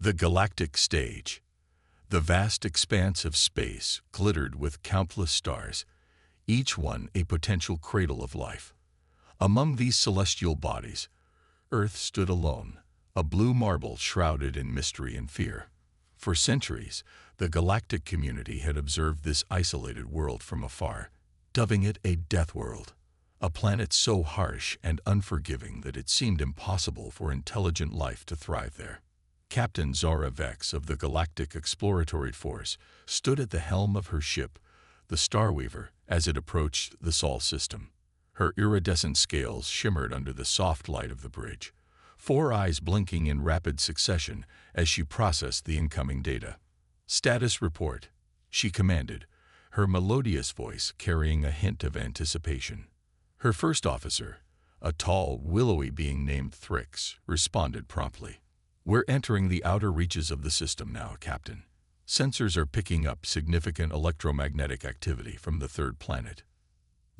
The galactic stage. The vast expanse of space glittered with countless stars, each one a potential cradle of life. Among these celestial bodies, Earth stood alone, a blue marble shrouded in mystery and fear. For centuries, the galactic community had observed this isolated world from afar, dubbing it a death world, a planet so harsh and unforgiving that it seemed impossible for intelligent life to thrive there. Captain Zara Vex of the Galactic Exploratory Force stood at the helm of her ship, the Starweaver, as it approached the Sol system. Her iridescent scales shimmered under the soft light of the bridge, four eyes blinking in rapid succession as she processed the incoming data. "Status report," she commanded, her melodious voice carrying a hint of anticipation. Her first officer, a tall, willowy being named Thrix, responded promptly. "We're entering the outer reaches of the system now, Captain. Sensors are picking up significant electromagnetic activity from the third planet."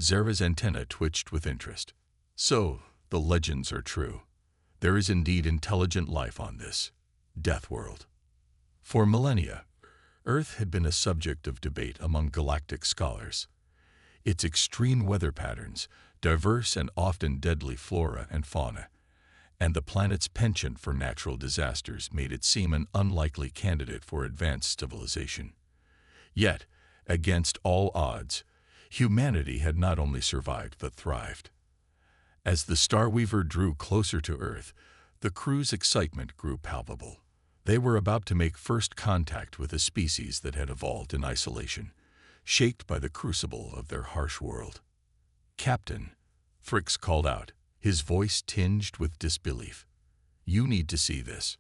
Zara's antenna twitched with interest. So, the legends are true. There is indeed intelligent life on this death world. For millennia, Earth had been a subject of debate among galactic scholars. Its extreme weather patterns, diverse and often deadly flora and fauna, and the planet's penchant for natural disasters made it seem an unlikely candidate for advanced civilization. Yet, against all odds, humanity had not only survived but thrived. As the Starweaver drew closer to Earth, the crew's excitement grew palpable. They were about to make first contact with a species that had evolved in isolation, shaped by the crucible of their harsh world. "Captain," Thrix called out, his voice tinged with disbelief. "You need to see this."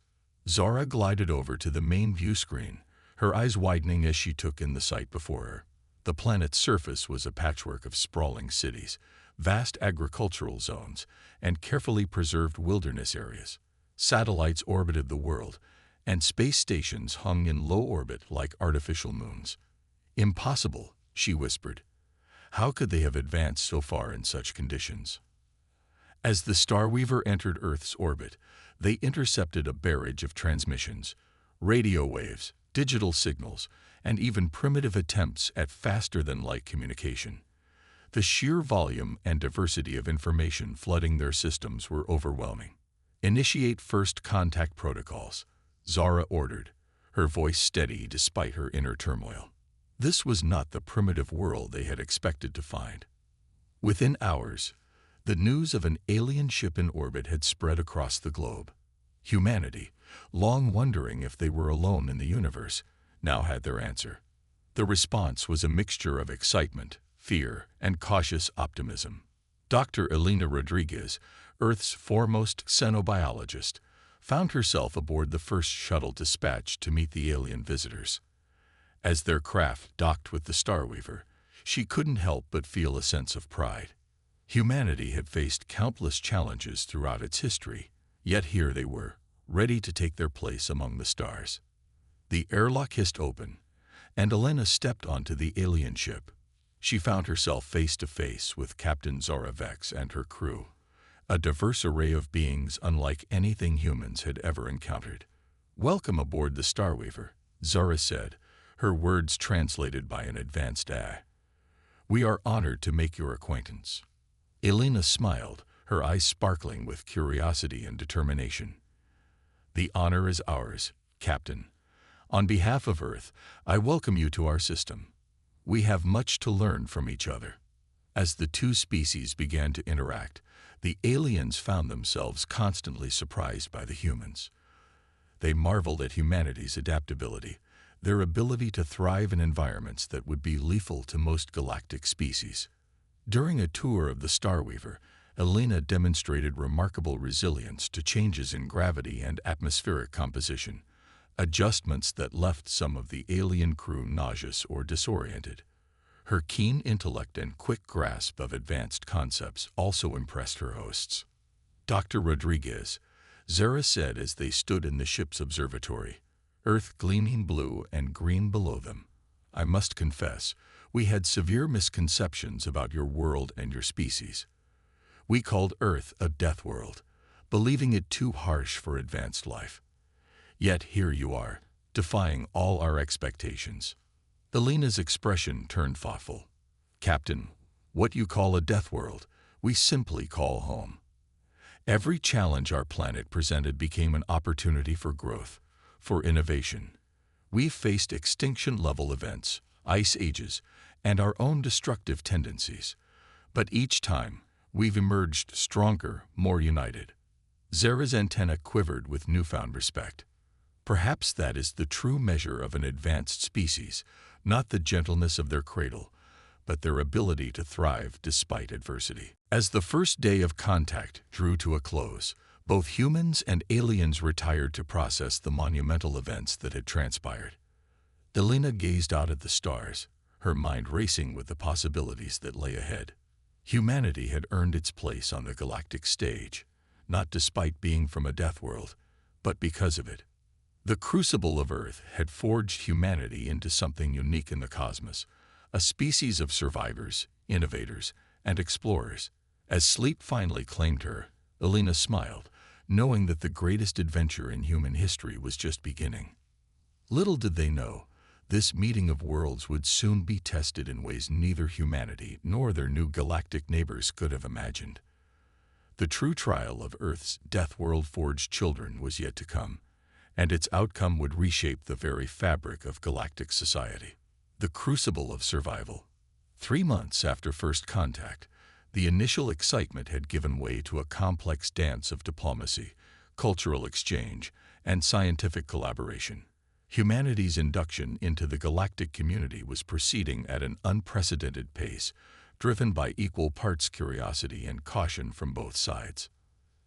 Zara glided over to the main view screen, her eyes widening as she took in the sight before her. The planet's surface was a patchwork of sprawling cities, vast agricultural zones, and carefully preserved wilderness areas. Satellites orbited the world, and space stations hung in low orbit like artificial moons. "Impossible," she whispered. "How could they have advanced so far in such conditions?" As the Starweaver entered Earth's orbit, they intercepted a barrage of transmissions, radio waves, digital signals, and even primitive attempts at faster-than-light communication. The sheer volume and diversity of information flooding their systems were overwhelming. "Initiate first contact protocols," Zara ordered, her voice steady despite her inner turmoil. This was not the primitive world they had expected to find. Within hours, the news of an alien ship in orbit had spread across the globe. Humanity, long wondering if they were alone in the universe, now had their answer. The response was a mixture of excitement, fear, and cautious optimism. Dr. Elena Rodriguez, Earth's foremost xenobiologist, found herself aboard the first shuttle dispatched to meet the alien visitors. As their craft docked with the Starweaver, she couldn't help but feel a sense of pride. Humanity had faced countless challenges throughout its history, yet here they were, ready to take their place among the stars. The airlock hissed open, and Elena stepped onto the alien ship. She found herself face to face with Captain Zara Vex and her crew, a diverse array of beings unlike anything humans had ever encountered. "Welcome aboard the Starweaver," Zara said, her words translated by an advanced "ah." "We are honored to make your acquaintance." Elena smiled, her eyes sparkling with curiosity and determination. "The honor is ours, Captain. On behalf of Earth, I welcome you to our system. We have much to learn from each other." As the two species began to interact, the aliens found themselves constantly surprised by the humans. They marveled at humanity's adaptability, their ability to thrive in environments that would be lethal to most galactic species. During a tour of the Starweaver, Elena demonstrated remarkable resilience to changes in gravity and atmospheric composition, adjustments that left some of the alien crew nauseous or disoriented. Her keen intellect and quick grasp of advanced concepts also impressed her hosts. "Dr. Rodriguez," Zara said as they stood in the ship's observatory, Earth gleaming blue and green below them, "I must confess, we had severe misconceptions about your world and your species. We called Earth a death world, believing it too harsh for advanced life. Yet here you are, defying all our expectations." Elena's expression turned thoughtful. "Captain, what you call a death world, we simply call home. Every challenge our planet presented became an opportunity for growth, for innovation. We've faced extinction-level events, ice ages, and our own destructive tendencies. But each time, we've emerged stronger, more united." Zara's antenna quivered with newfound respect. Perhaps that is the true measure of an advanced species, not the gentleness of their cradle, but their ability to thrive despite adversity. As the first day of contact drew to a close, both humans and aliens retired to process the monumental events that had transpired. Elena gazed out at the stars, her mind racing with the possibilities that lay ahead. Humanity had earned its place on the galactic stage, not despite being from a death world, but because of it. The crucible of Earth had forged humanity into something unique in the cosmos, a species of survivors, innovators, and explorers. As sleep finally claimed her, Elena smiled, knowing that the greatest adventure in human history was just beginning. Little did they know, this meeting of worlds would soon be tested in ways neither humanity nor their new galactic neighbors could have imagined. The true trial of Earth's death world-forged children was yet to come, and its outcome would reshape the very fabric of galactic society. The crucible of survival. 3 months after first contact, the initial excitement had given way to a complex dance of diplomacy, cultural exchange, and scientific collaboration. Humanity's induction into the galactic community was proceeding at an unprecedented pace, driven by equal parts curiosity and caution from both sides.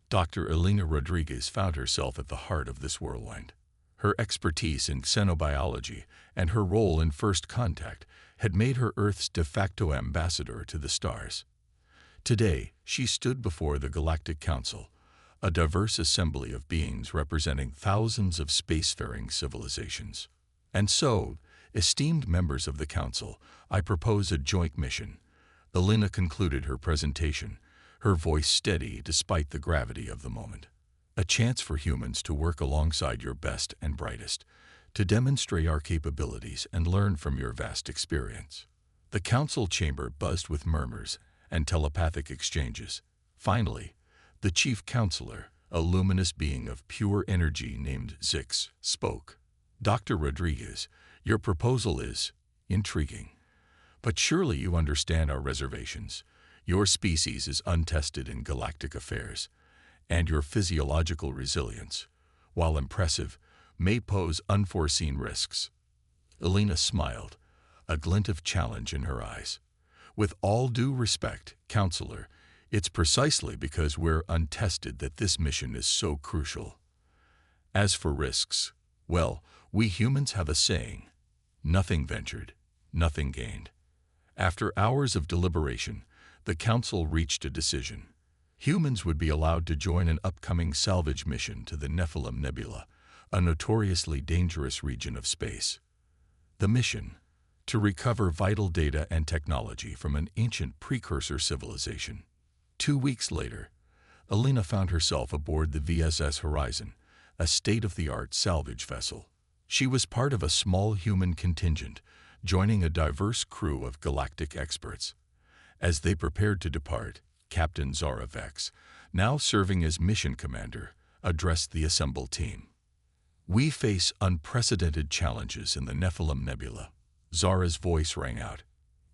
Dr. Elena Rodriguez found herself at the heart of this whirlwind. Her expertise in xenobiology and her role in first contact had made her Earth's de facto ambassador to the stars. Today, she stood before the Galactic Council, a diverse assembly of beings representing thousands of spacefaring civilizations. "And so, esteemed members of the Council, I propose a joint mission." Elena concluded her presentation, her voice steady despite the gravity of the moment. "A chance for humans to work alongside your best and brightest, to demonstrate our capabilities and learn from your vast experience." The council chamber buzzed with murmurs and telepathic exchanges. Finally, the chief counselor, a luminous being of pure energy named Zix, spoke. "Dr. Rodriguez, your proposal is intriguing. But surely you understand our reservations. Your species is untested in galactic affairs, and your physiological resilience, while impressive, may pose unforeseen risks." Elena smiled, a glint of challenge in her eyes. "With all due respect, Counselor, it's precisely because we're untested that this mission is so crucial. As for risks, well, we humans have a saying, nothing ventured, nothing gained." After hours of deliberation, the Council reached a decision. Humans would be allowed to join an upcoming salvage mission to the Nephilim Nebula, a notoriously dangerous region of space. The mission: to recover vital data and technology from an ancient precursor civilization. 2 weeks later, Elena found herself aboard the VSS Horizon, a state-of-the-art salvage vessel. She was part of a small human contingent, joining a diverse crew of galactic experts. As they prepared to depart, Captain Zara Vex, now serving as mission commander, addressed the assembled team. "We face unprecedented challenges in the Nephilim Nebula." Zara's voice rang out.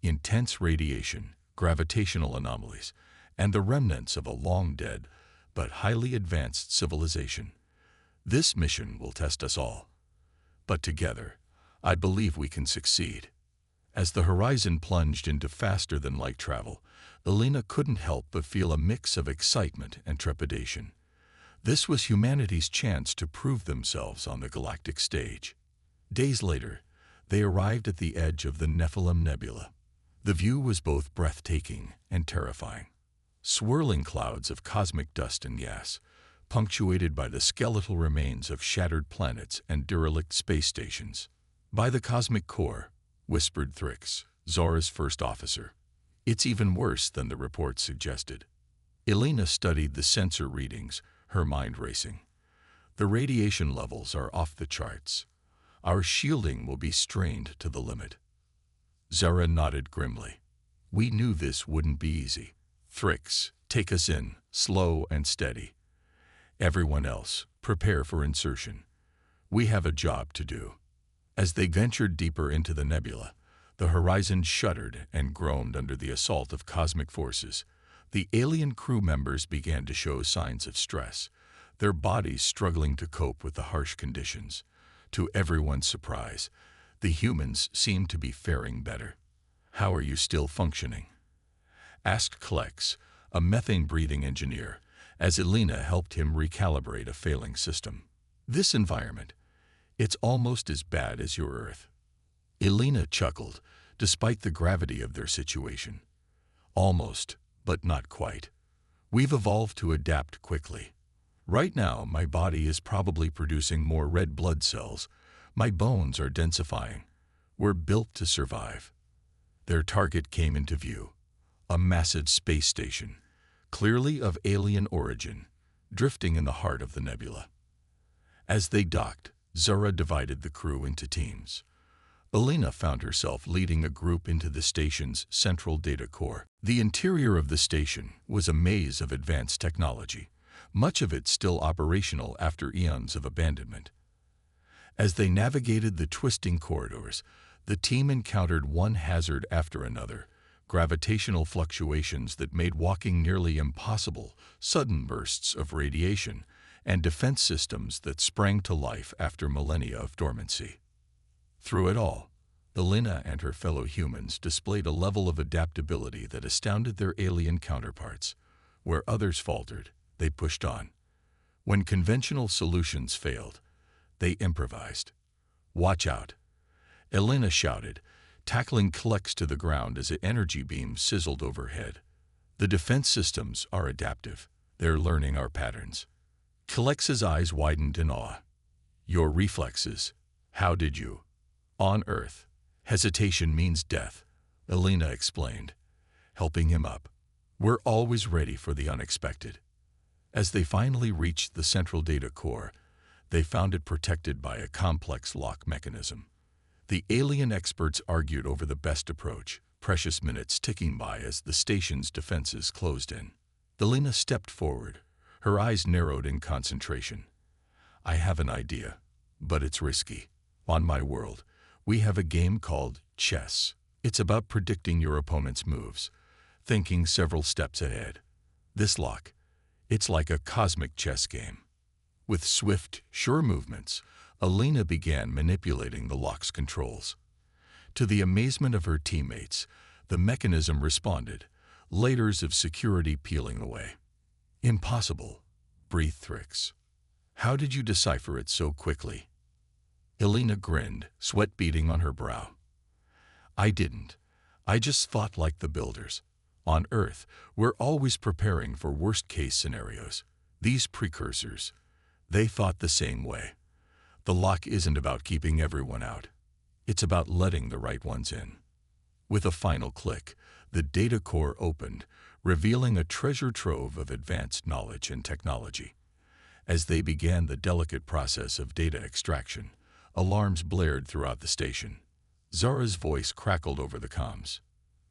"Intense radiation, gravitational anomalies, and the remnants of a long-dead but highly advanced civilization. This mission will test us all. But together, I believe we can succeed." As the horizon plunged into faster-than-light travel, Elena couldn't help but feel a mix of excitement and trepidation. This was humanity's chance to prove themselves on the galactic stage. Days later, they arrived at the edge of the Nephilim Nebula. The view was both breathtaking and terrifying. Swirling clouds of cosmic dust and gas, punctuated by the skeletal remains of shattered planets and derelict space stations. "By the cosmic core," whispered Thrix, Zora's first officer. "It's even worse than the reports suggested." Elena studied the sensor readings, her mind racing. The radiation levels are off the charts. Our shielding will be strained to the limit. Zara nodded grimly. We knew this wouldn't be easy. Thrix, take us in, slow and steady. Everyone else, prepare for insertion. We have a job to do. As they ventured deeper into the nebula, the horizon shuddered and groaned under the assault of cosmic forces. The alien crew members began to show signs of stress, their bodies struggling to cope with the harsh conditions. To everyone's surprise, the humans seemed to be faring better. How are you still functioning? Asked Klex, a methane-breathing engineer, as Elena helped him recalibrate a failing system. This environment, it's almost as bad as your Earth. Elena chuckled, despite the gravity of their situation. Almost, but not quite. We've evolved to adapt quickly. Right now, my body is probably producing more red blood cells. My bones are densifying. We're built to survive. Their target came into view. A massive space station, clearly of alien origin, drifting in the heart of the nebula. As they docked, Zara divided the crew into teams. Elena found herself leading a group into the station's central data core. The interior of the station was a maze of advanced technology, much of it still operational after eons of abandonment. As they navigated the twisting corridors, the team encountered one hazard after another, gravitational fluctuations that made walking nearly impossible, sudden bursts of radiation, and defense systems that sprang to life after millennia of dormancy. Through it all, Elena and her fellow humans displayed a level of adaptability that astounded their alien counterparts. Where others faltered, they pushed on. When conventional solutions failed, they improvised. Watch out! Elena shouted, tackling Klex to the ground as an energy beam sizzled overhead. The defense systems are adaptive. They're learning our patterns. Klex's eyes widened in awe. Your reflexes. How did you? On Earth, hesitation means death, Elena explained, helping him up. We're always ready for the unexpected. As they finally reached the central data core, they found it protected by a complex lock mechanism. The alien experts argued over the best approach, precious minutes ticking by as the station's defenses closed in. Elena stepped forward, her eyes narrowed in concentration. I have an idea, but it's risky. On my world, we have a game called chess. It's about predicting your opponent's moves, thinking several steps ahead. This lock, it's like a cosmic chess game. With swift, sure movements, Elena began manipulating the lock's controls. To the amazement of her teammates, the mechanism responded, layers of security peeling away. Impossible, breathed Thrix. How did you decipher it so quickly? Elena grinned, sweat beading on her brow. I didn't. I just thought like the builders. On Earth, we're always preparing for worst-case scenarios. These precursors, they thought the same way. The lock isn't about keeping everyone out. It's about letting the right ones in. With a final click, the data core opened, revealing a treasure trove of advanced knowledge and technology. As they began the delicate process of data extraction, alarms blared throughout the station. Zara's voice crackled over the comms.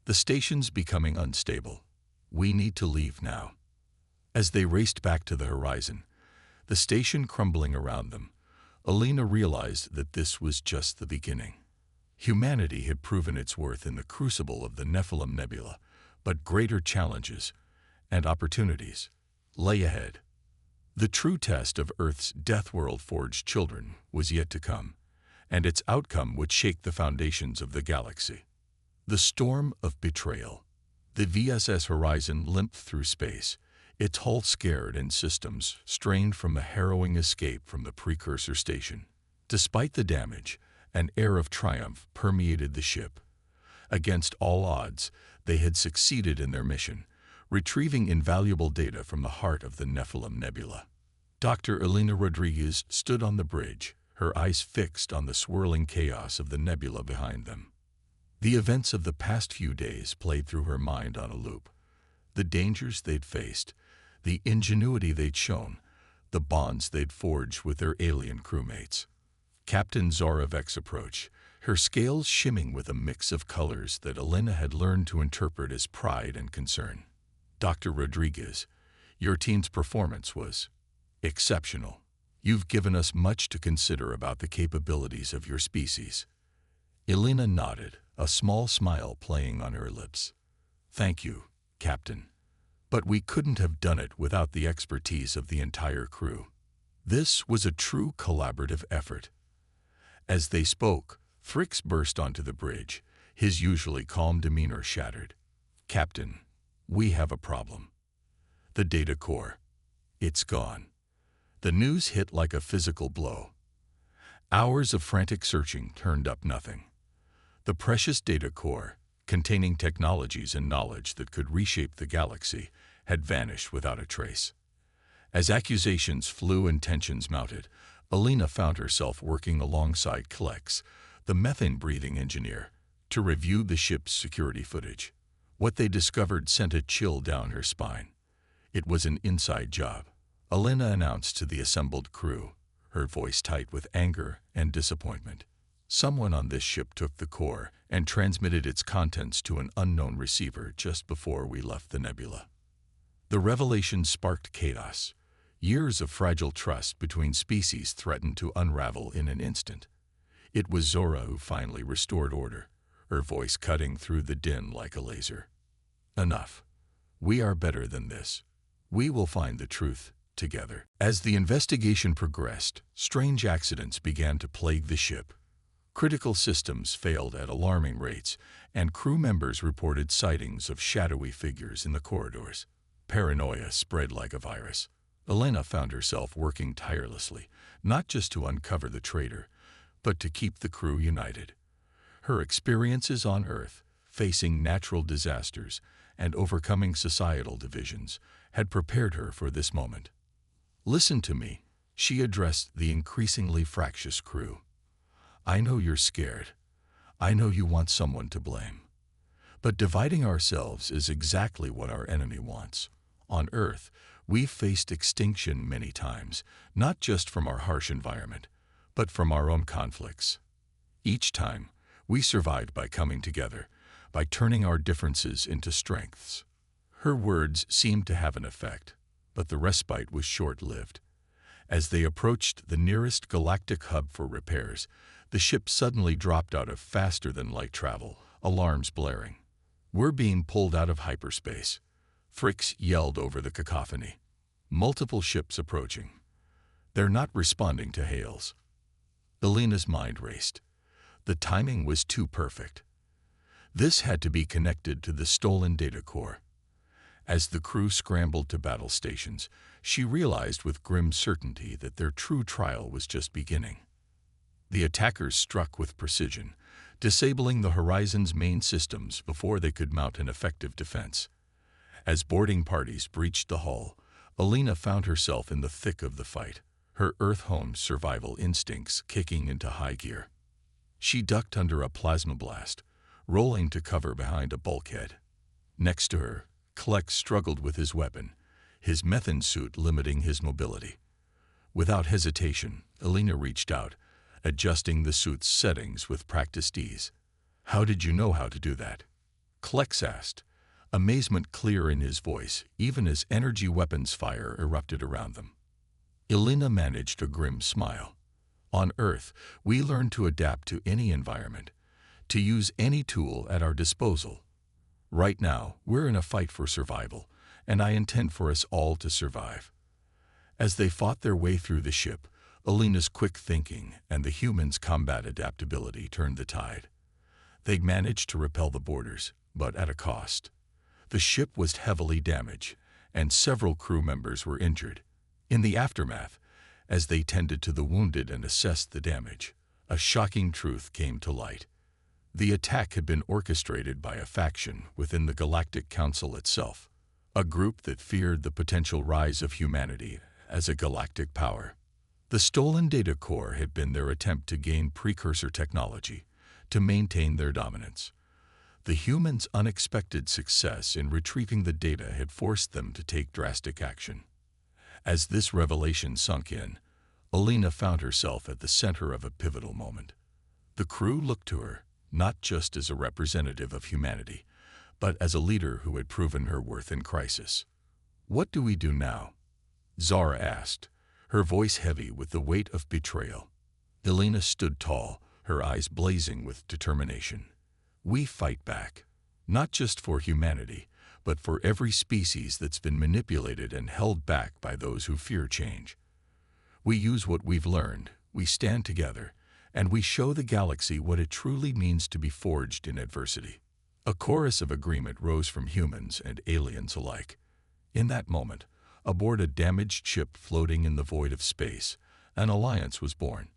The station's becoming unstable. We need to leave now. As they raced back to the horizon, the station crumbling around them, Elena realized that this was just the beginning. Humanity had proven its worth in the crucible of the Nephilim Nebula, but greater challenges and opportunities lay ahead. The true test of Earth's Deathworld-forged children was yet to come, and its outcome would shake the foundations of the galaxy. The storm of betrayal. The VSS Horizon limped through space, its hull scared and systems strained from a harrowing escape from the precursor station. Despite the damage, an air of triumph permeated the ship. Against all odds, they had succeeded in their mission, retrieving invaluable data from the heart of the Nephilim Nebula. Dr. Elena Rodriguez stood on the bridge, her eyes fixed on the swirling chaos of the nebula behind them. The events of the past few days played through her mind on a loop. The dangers they'd faced, the ingenuity they'd shown, the bonds they'd forged with their alien crewmates. Captain Zorovek's approach, her scales shimming with a mix of colors that Elena had learned to interpret as pride and concern. Dr. Rodriguez, your team's performance was exceptional. You've given us much to consider about the capabilities of your species. Elena nodded, a small smile playing on her lips. Thank you, Captain. But we couldn't have done it without the expertise of the entire crew. This was a true collaborative effort. As they spoke, Fricks burst onto the bridge, his usually calm demeanor shattered. Captain, we have a problem. The data core. It's gone. The news hit like a physical blow. Hours of frantic searching turned up nothing. The precious data core, containing technologies and knowledge that could reshape the galaxy, had vanished without a trace. As accusations flew and tensions mounted, Elena found herself working alongside Klex, the methane-breathing engineer, to review the ship's security footage. What they discovered sent a chill down her spine. It was an inside job, Elena announced to the assembled crew, her voice tight with anger and disappointment. Someone on this ship took the core and transmitted its contents to an unknown receiver just before we left the nebula. The revelation sparked chaos. Years of fragile trust between species threatened to unravel in an instant. It was Zora who finally restored order, her voice cutting through the din like a laser. Enough. We are better than this. We will find the truth together. As the investigation progressed, strange accidents began to plague the ship. Critical systems failed at alarming rates, and crew members reported sightings of shadowy figures in the corridors. Paranoia spread like a virus. Elena found herself working tirelessly, not just to uncover the traitor, but to keep the crew united. Her experiences on Earth, facing natural disasters and overcoming societal divisions, had prepared her for this moment. Listen to me, she addressed the increasingly fractious crew. I know you're scared. I know you want someone to blame. But dividing ourselves is exactly what our enemy wants. On Earth, we've faced extinction many times, not just from our harsh environment, but from our own conflicts. Each time, we survived by coming together, by turning our differences into strengths. Her words seemed to have an effect, but the respite was short-lived. As they approached the nearest galactic hub for repairs, the ship suddenly dropped out of faster-than-light travel, alarms blaring. We're being pulled out of hyperspace. Fricks yelled over the cacophony. Multiple ships approaching. They're not responding to hails. Elena's mind raced. The timing was too perfect. This had to be connected to the stolen data core. As the crew scrambled to battle stations, she realized with grim certainty that their true trial was just beginning. The attackers struck with precision, disabling the Horizon's main systems before they could mount an effective defense. As boarding parties breached the hull, Elena found herself in the thick of the fight, her Earth-honed survival instincts kicking into high gear. She ducked under a plasma blast, rolling to cover behind a bulkhead. Next to her, Klex struggled with his weapon, his methane suit limiting his mobility. Without hesitation, Elena reached out, adjusting the suit's settings with practiced ease. How did you know how to do that? Klex asked, amazement clear in his voice, even as energy weapons fire erupted around them. Elena managed a grim smile. On Earth, we learn to adapt to any environment, to use any tool at our disposal. Right now, we're in a fight for survival, and I intend for us all to survive. As they fought their way through the ship, Elena's quick thinking and the humans' combat adaptability turned the tide. They managed to repel the boarders, but at a cost. The ship was heavily damaged, and several crew members were injured. In the aftermath, as they tended to the wounded and assessed the damage, a shocking truth came to light. The attack had been orchestrated by a faction within the Galactic Council itself, a group that feared the potential rise of humanity as a galactic power. The stolen data core had been their attempt to gain precursor technology, to maintain their dominance. The humans' unexpected success in retrieving the data had forced them to take drastic action. As this revelation sunk in, Alina found herself at the center of a pivotal moment. The crew looked to her, not just as a representative of humanity, but as a leader who had proven her worth in crisis. "What do we do now?" Zara asked, her voice heavy with the weight of betrayal. Alina stood tall, her eyes blazing with determination. "We fight back. Not just for humanity, but for every species that's been manipulated and held back by those who fear change. We use what we've learned, we stand together, and we show the galaxy what it truly means to be forged in adversity." A chorus of agreement rose from humans and aliens alike. In that moment, aboard a damaged ship floating in the void of space, an alliance was born.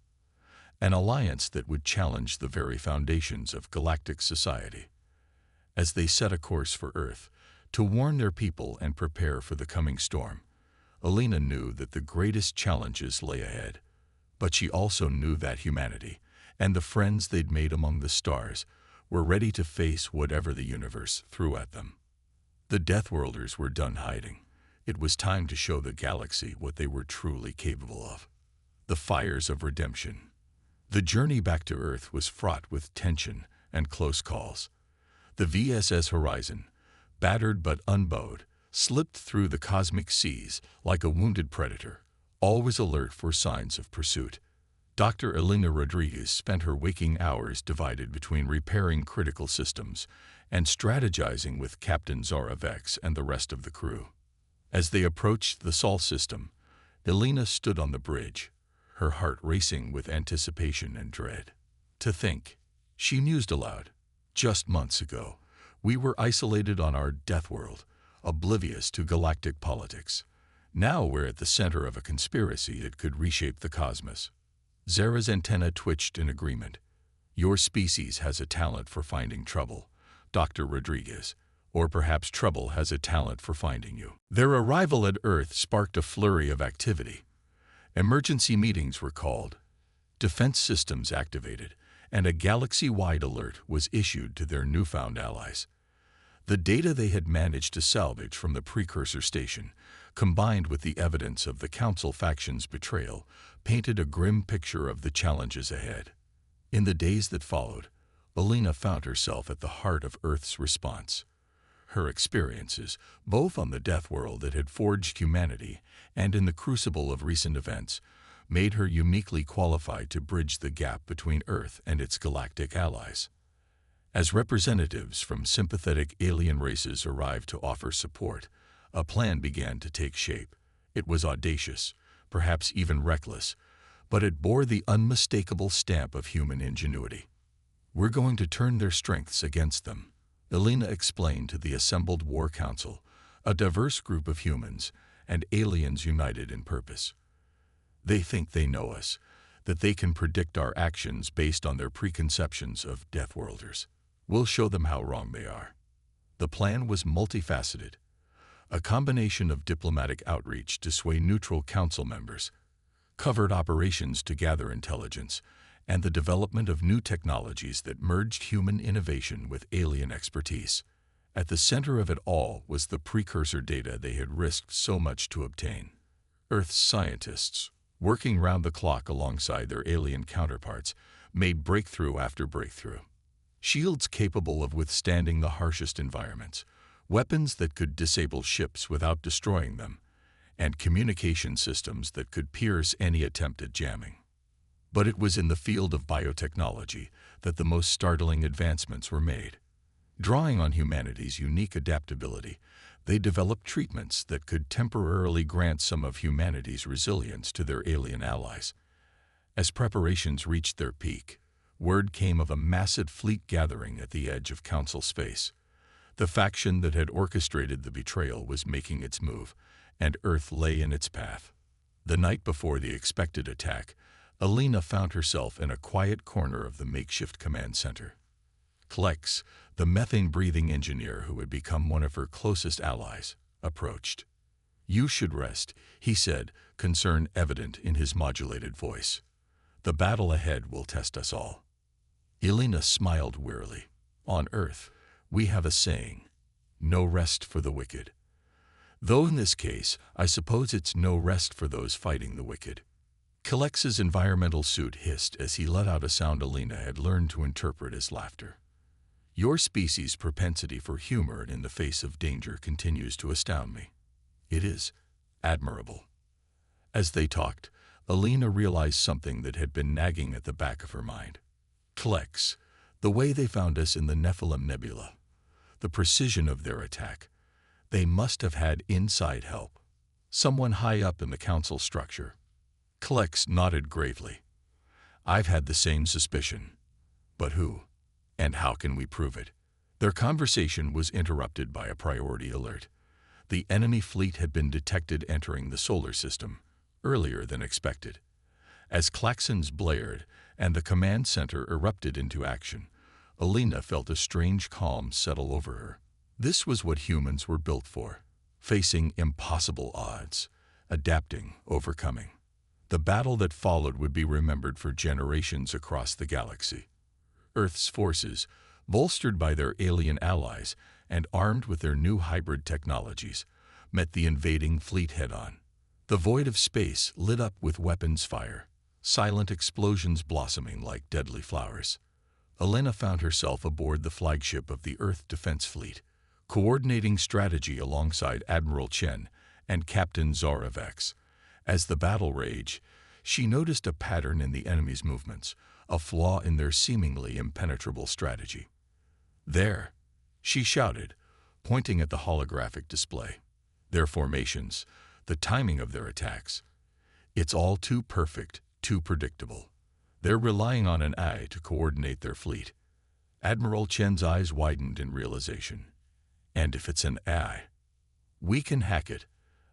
An alliance that would challenge the very foundations of galactic society. As they set a course for Earth, to warn their people and prepare for the coming storm, Alina knew that the greatest challenges lay ahead. But she also knew that humanity, and the friends they'd made among the stars, were ready to face whatever the universe threw at them. The Deathworlders were done hiding. It was time to show the galaxy what they were truly capable of. The fires of redemption. The journey back to Earth was fraught with tension and close calls. The VSS Horizon, battered but unbowed, slipped through the cosmic seas like a wounded predator, always alert for signs of pursuit. Dr. Alina Rodriguez spent her waking hours divided between repairing critical systems and strategizing with Captain Zara Vex and the rest of the crew. As they approached the Sol system, Alina stood on the bridge, her heart racing with anticipation and dread. To think, she mused aloud, just months ago, we were isolated on our death world, oblivious to galactic politics. Now we're at the center of a conspiracy that could reshape the cosmos. Zara's antenna twitched in agreement. "Your species has a talent for finding trouble, Dr. Rodriguez, or perhaps trouble has a talent for finding you." Their arrival at Earth sparked a flurry of activity. Emergency meetings were called, defense systems activated, and a galaxy-wide alert was issued to their newfound allies. The data they had managed to salvage from the precursor station, combined with the evidence of the Council faction's betrayal, painted a grim picture of the challenges ahead. In the days that followed, Alina found herself at the heart of Earth's response. Her experiences, both on the death world that had forged humanity and in the crucible of recent events, made her uniquely qualified to bridge the gap between Earth and its galactic allies. As representatives from sympathetic alien races arrived to offer support, a plan began to take shape. It was audacious, perhaps even reckless, but it bore the unmistakable stamp of human ingenuity. "We're going to turn their strengths against them," Alina explained to the assembled War Council, a diverse group of humans and aliens united in purpose. "They think they know us, that they can predict our actions based on their preconceptions of Deathworlders. We'll show them how wrong they are." The plan was multifaceted. A combination of diplomatic outreach to sway neutral council members, covert operations to gather intelligence, and the development of new technologies that merged human innovation with alien expertise. At the center of it all was the precursor data they had risked so much to obtain. Earth's scientists, working round the clock alongside their alien counterparts, made breakthrough after breakthrough. Shields capable of withstanding the harshest environments, weapons that could disable ships without destroying them, and communication systems that could pierce any attempt at jamming. But it was in the field of biotechnology that the most startling advancements were made. Drawing on humanity's unique adaptability, they developed treatments that could temporarily grant some of humanity's resilience to their alien allies. As preparations reached their peak, word came of a massive fleet gathering at the edge of Council space. The faction that had orchestrated the betrayal was making its move, and Earth lay in its path. The night before the expected attack, Alina found herself in a quiet corner of the makeshift command center. Klex, the methane-breathing engineer who had become one of her closest allies, approached. "You should rest," he said, concern evident in his modulated voice. "The battle ahead will test us all." Alina smiled wearily. "On Earth, we have a saying, no rest for the wicked." Though in this case, I suppose it's no rest for those fighting the wicked. Kalex's environmental suit hissed as he let out a sound Alina had learned to interpret as laughter. Your species' propensity for humor in the face of danger continues to astound me. It is admirable. As they talked, Alina realized something that had been nagging at the back of her mind. Kalex, the way they found us in the Nephilim Nebula, the precision of their attack, they must have had inside help. Someone high up in the council structure. Kalex nodded gravely. I've had the same suspicion. But who? And how can we prove it? Their conversation was interrupted by a priority alert. The enemy fleet had been detected entering the solar system, earlier than expected. As klaxons blared and the command center erupted into action, Alina felt a strange calm settle over her. This was what humans were built for, facing impossible odds, adapting, overcoming. The battle that followed would be remembered for generations across the galaxy. Earth's forces, bolstered by their alien allies and armed with their new hybrid technologies, met the invading fleet head-on. The void of space lit up with weapons fire, silent explosions blossoming like deadly flowers. Alina found herself aboard the flagship of the Earth Defense Fleet, coordinating strategy alongside Admiral Chen and Captain Zoravex. As the battle raged, she noticed a pattern in the enemy's movements, a flaw in their seemingly impenetrable strategy. There, she shouted, pointing at the holographic display. Their formations, the timing of their attacks. It's all too perfect, too predictable. They're relying on an eye to coordinate their fleet. Admiral Chen's eyes widened in realization. And if it's an eye, we can hack it.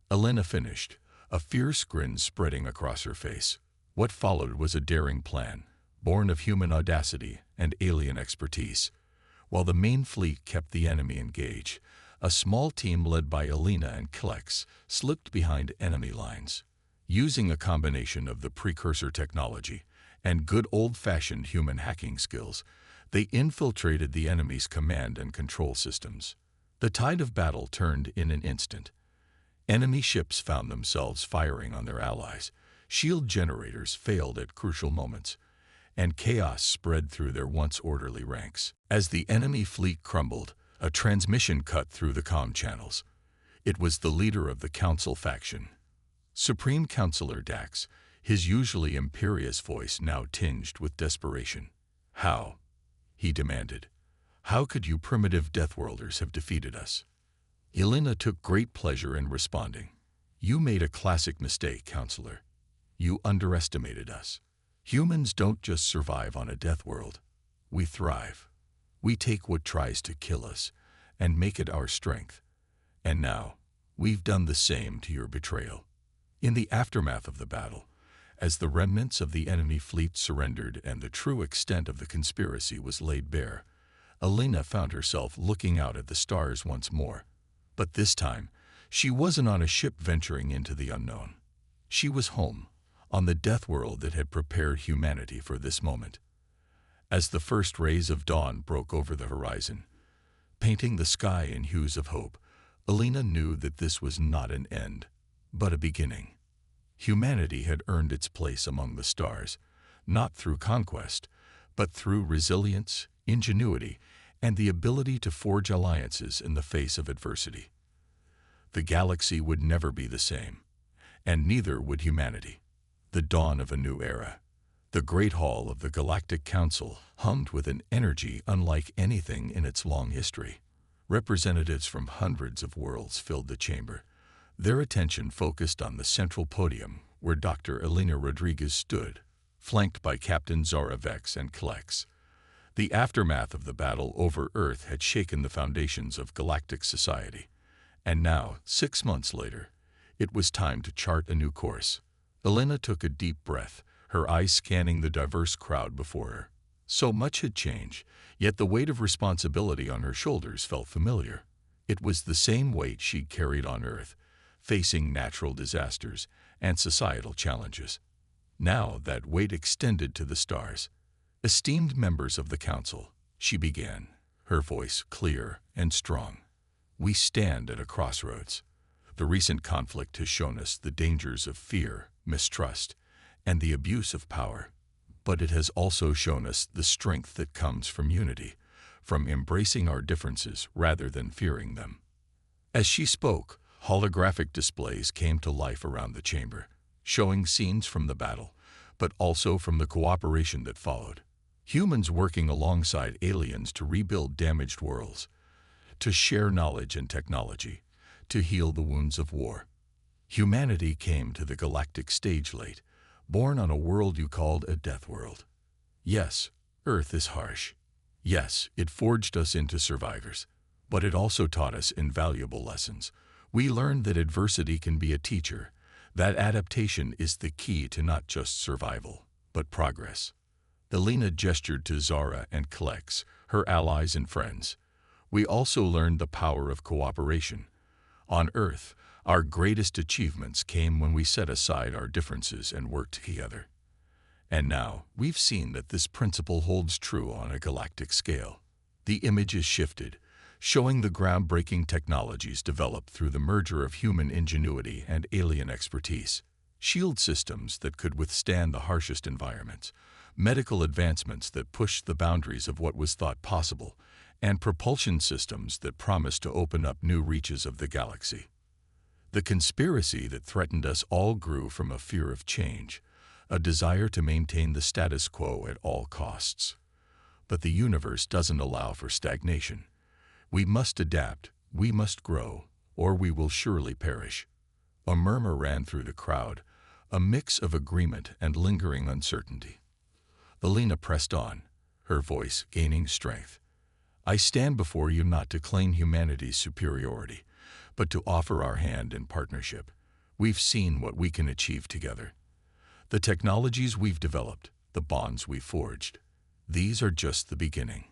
Alina finished, a fierce grin spreading across her face. What followed was a daring plan, born of human audacity and alien expertise. While the main fleet kept the enemy engaged, a small team led by Alina and Kalex slipped behind enemy lines. Using a combination of the precursor technology and good old-fashioned human hacking skills, they infiltrated the enemy's command and control systems. The tide of battle turned in an instant. Enemy ships found themselves firing on their allies, shield generators failed at crucial moments, and chaos spread through their once orderly ranks. As the enemy fleet crumbled, a transmission cut through the comm channels. It was the leader of the Council faction, Supreme Councilor Dax, his usually imperious voice now tinged with desperation. How? He demanded. How could you primitive Deathworlders have defeated us? Alina took great pleasure in responding. You made a classic mistake, Counselor. You underestimated us. Humans don't just survive on a death world. We thrive. We take what tries to kill us and make it our strength. And now, we've done the same to your betrayal. In the aftermath of the battle, as the remnants of the enemy fleet surrendered and the true extent of the conspiracy was laid bare, Alina found herself looking out at the stars once more. But this time, she wasn't on a ship venturing into the unknown. She was home, on the death world that had prepared humanity for this moment. As the first rays of dawn broke over the horizon, painting the sky in hues of hope, Alina knew that this was not an end, but a beginning. Humanity had earned its place among the stars, not through conquest, but through resilience, ingenuity, and the ability to forge alliances in the face of adversity. The galaxy would never be the same, and neither would humanity. The dawn of a new era. The Great Hall of the Galactic Council hummed with an energy unlike anything in its long history. Representatives from hundreds of worlds filled the chamber, their attention focused on the central podium where Dr. Elena Rodriguez stood, flanked by Captain Zoravex and Kalex. The aftermath of the battle over Earth had shaken the foundations of galactic society, and now, 6 months later, it was time to chart a new course. Elena took a deep breath, her eyes scanning the diverse crowd before her. So much had changed, yet the weight of responsibility on her shoulders felt familiar. It was the same weight she'd carried on Earth, facing natural disasters and societal challenges. Now that weight extended to the stars. Esteemed members of the Council, she began, her voice clear and strong. We stand at a crossroads. The recent conflict has shown us the dangers of fear, mistrust, and the abuse of power. But it has also shown us the strength that comes from unity, from embracing our differences rather than fearing them. As she spoke, holographic displays came to life around the chamber, showing scenes from the battle, but also from the cooperation that followed. Humans working alongside aliens to rebuild damaged worlds, to share knowledge and technology, to heal the wounds of war. Humanity came to the galactic stage late, born on a world you called a death world. Yes, Earth is harsh. Yes, it forged us into survivors, but it also taught us invaluable lessons. We learned that adversity can be a teacher, that adaptation is the key to not just survival, but progress. Elena gestured to Zara and Klex, her allies and friends. We also learned the power of cooperation. On Earth, our greatest achievements came when we set aside our differences and worked together. And now, we've seen that this principle holds true on a galactic scale. The image is shifted, showing the groundbreaking technologies developed through the merger of human ingenuity and alien expertise. Shield systems that could withstand the harshest environments, medical advancements that pushed the boundaries of what was thought possible, and propulsion systems that promised to open up new reaches of the galaxy. The conspiracy that threatened us all grew from a fear of change, a desire to maintain the status quo at all costs. But the universe doesn't allow for stagnation. We must adapt, we must grow, or we will surely perish. A murmur ran through the crowd, a mix of agreement and lingering uncertainty. Elena pressed on, her voice gaining strength. I stand before you not to claim humanity's superiority, but to offer our hand in partnership. We've seen what we can achieve together. The technologies we've developed, the bonds we've forged, these are just the beginning.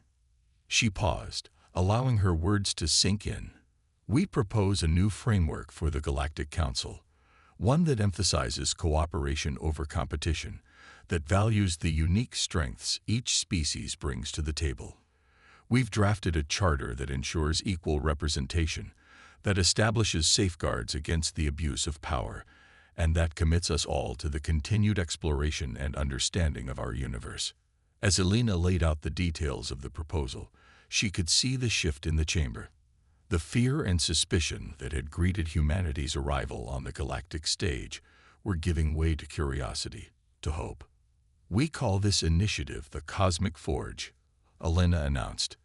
She paused, allowing her words to sink in. We propose a new framework for the Galactic Council, one that emphasizes cooperation over competition, that values the unique strengths each species brings to the table. We've drafted a charter that ensures equal representation, that establishes safeguards against the abuse of power, and that commits us all to the continued exploration and understanding of our universe. As Elena laid out the details of the proposal, she could see the shift in the chamber. The fear and suspicion that had greeted humanity's arrival on the galactic stage were giving way to curiosity, to hope. We call this initiative the Cosmic Forge, Elena announced.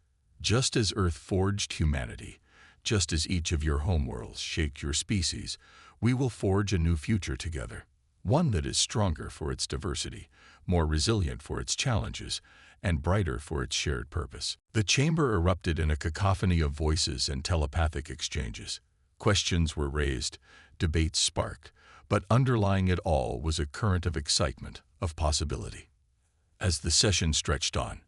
Just as Earth forged humanity, just as each of your homeworlds shaped your species, we will forge a new future together, one that is stronger for its diversity, more resilient for its challenges, and brighter for its shared purpose. The chamber erupted in a cacophony of voices and telepathic exchanges. Questions were raised, debates sparked, but underlying it all was a current of excitement, of possibility. As the session stretched on,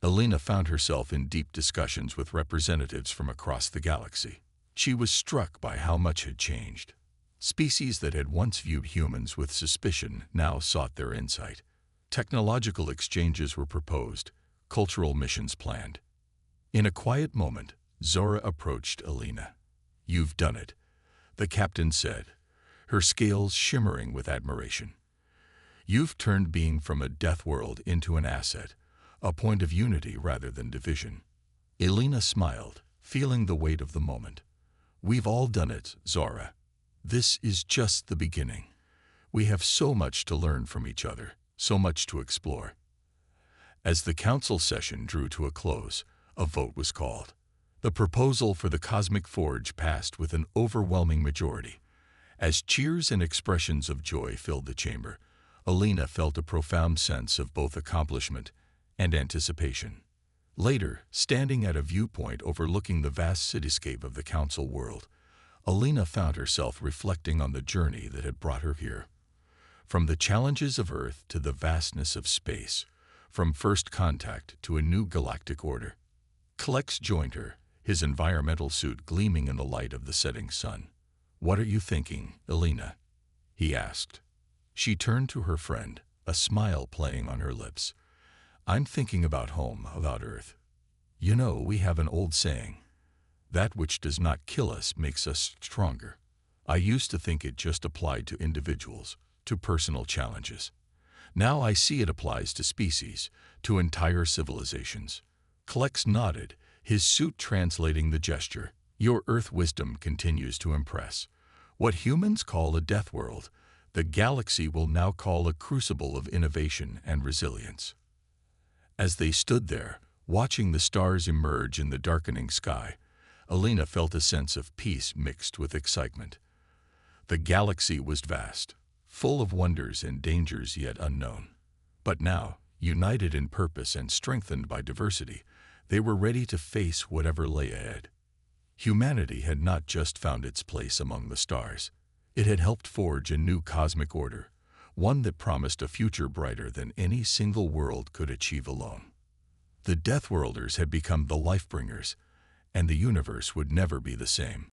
Elena found herself in deep discussions with representatives from across the galaxy. She was struck by how much had changed. Species that had once viewed humans with suspicion now sought their insight. Technological exchanges were proposed, cultural missions planned. In a quiet moment, Zora approached Elena. You've done it, the captain said, her scales shimmering with admiration. You've turned being from a death world into an asset, a point of unity rather than division. Elena smiled, feeling the weight of the moment. We've all done it, Zora. This is just the beginning. We have so much to learn from each other, so much to explore. As the council session drew to a close, a vote was called. The proposal for the Cosmic Forge passed with an overwhelming majority. As cheers and expressions of joy filled the chamber, Elena felt a profound sense of both accomplishment and anticipation. Later, standing at a viewpoint overlooking the vast cityscape of the council world, Elena found herself reflecting on the journey that had brought her here. From the challenges of Earth to the vastness of space, from first contact to a new galactic order. Klex joined her, his environmental suit gleaming in the light of the setting sun. What are you thinking, Elena? He asked. She turned to her friend, a smile playing on her lips. I'm thinking about home, about Earth. You know, we have an old saying, that which does not kill us makes us stronger. I used to think it just applied to individuals, to personal challenges. Now I see it applies to species, to entire civilizations. Klex nodded, his suit translating the gesture. Your Earth wisdom continues to impress. What humans call a death world, the galaxy will now call a crucible of innovation and resilience. As they stood there, watching the stars emerge in the darkening sky, Alina felt a sense of peace mixed with excitement. The galaxy was vast, full of wonders and dangers yet unknown. But now, united in purpose and strengthened by diversity, they were ready to face whatever lay ahead. Humanity had not just found its place among the stars. It had helped forge a new cosmic order, one that promised a future brighter than any single world could achieve alone. The Deathworlders had become the life-bringers, and the universe would never be the same.